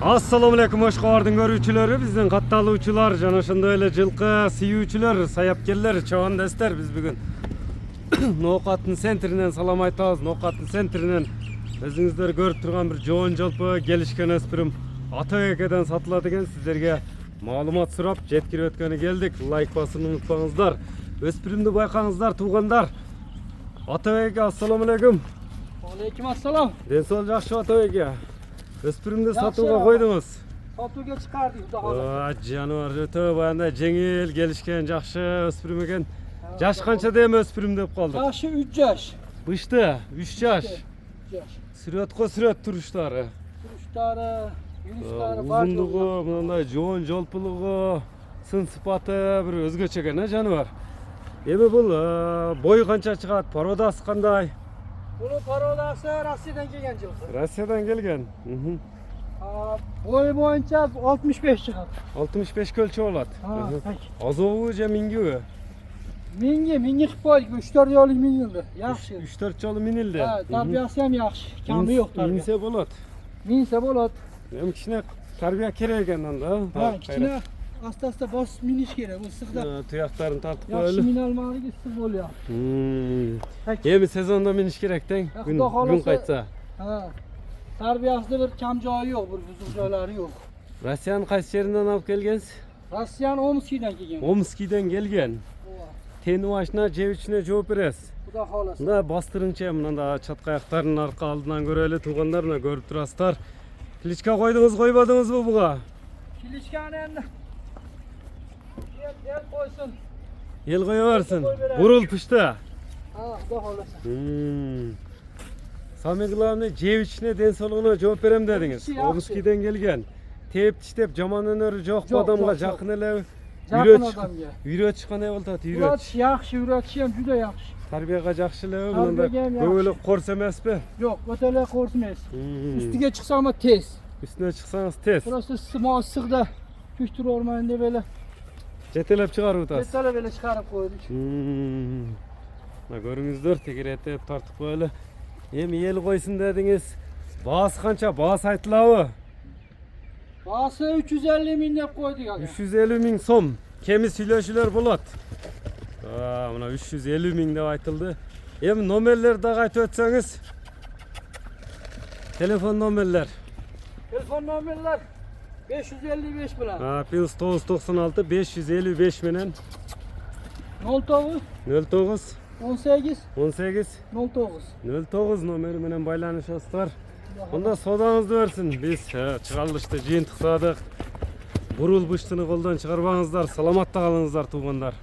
Assalamu alaikum oşqording görүүчүлөрү, биздин катталуучулар жана ошондой эле жылкы сүйүүчүлөр, саяпкерлер, чабандастар, биз бүгүн Ноокаттын центринен салам айтабыз. Ноокаттын центринен өзүңүздөр көрүп турган бир жоон жолпо келишкен өспүрүм Атабекеден сатылат экен. Сиздерге маалымат сурап жеткирип өткөнү келдик. Лайк басууну унутпаңыздар. Өспүрүмдү байкаңыздар, туугандар. Атабеке, ассаламу алейкум. Алейкум ассалам. Ден соолук жакшыбы Атабеке? Өспүрүмдү сатууга койдуңуз. Сатууга чыкардык, Кудай кааласа. Жаныбар өтө баягындай жеңил келишкен жакшы өспүрүм экен. Жаш канча дем өспүрүм деп калдык? Жашы 3 жаш. Бышты 3 жаш. 3 жаш. Сүрөткө сүрөт туруштары. Туруштары, юристтары бар. Узундугу, мындай жоон жолпулугу, сын сыпаты бир өзгөчө экен, жаныбар. Эми бул бою канча чыгат? Породасы кандай? Bunu parodası Rusya'dan gelgen жылкы. Россиядан келген. Boyu boyunca 65 çıkar. 65 kölçe болот. Peki. Азобу же мингиби? Mingi qilib qo'ydik. 3-4 yolu mingildi. Yaxshi. 3-4 жолу минилди. Tarbiyasi ham yaxshi. Kami yo'q tarbiya. Minse болот. Minsa bo'ladi. Эми кичине тарбия керек экен анда. Kichkina asta bosib minish kerak. Bu issiqda. Tuyактарын тартып Yaxshi коелу. minalmag'ligi issiq bo'lyapti. Эми сезондо миниш керек тең. Күн кайтса. Tarbiyasida bir kam joyi yo'q, bir buzuq joylari yo'q. Россиянын кайсы жеринен алып келгенсиз? Rossiyaning Omskiydan kelgan. Омскийден келген. Тени башына жебичине жооп бересиз. Xudo xolasa. Мына бастырыңча мындай чатка аяктарынын арка алдынан көрөлү, туугандар мына көрүп турасыздар. Кличка койдуңуз, койбодуңузбу буга? Kilishkani endi. El qo'ysin. Ел кое берсин. Бурул пышты. Ha, Xudo xolasa. Самый главный жебичине ден соолугуна жооп берем дедиңиз. Омскийден келген. Теп тиштеп жаман өнөрү жок, адамга жакын эле. Жакын адамга. Үйрөтүш кандай болот? Үйрөтүш yaxshi, үйрөтүш ham juda yaxshi. Тарбияга жакшы эле, мындай көп эле корс эмеспи? Yo'q, o'ta эле qo'rs emas. Ustiga chiqsam tez. Üstüne çıksanız tez. Просто issiqda tushtirib olmayin deb ele. Jetelep çıkarıp atasız. Jetelep ele chiqarib qo'ydik. Mana görüңүздөр, тегеретеп тартып коелу. Эми ел койсун дедиңиz. Baası kança? Baası aytılabı? Baası 350 min dep koyduk aga. 350 min som. Kemi süйлөшүүлөр болот. Мына 350 min деп айтылды. Эми номерлерди дагы айтып өтсөңүз. Telefon номерлер. Telefon nomerler 555 bilan. Plus 996 555 менен 09 09 18 18 09. 09 номери менен байланышасыздар. Онда содаңызды берсин. Биз чыгарылышты жыйынтыктадык. Бурул быштыны колдон чыгарбаңыздар. Саламатта калыңыздар, туугандар.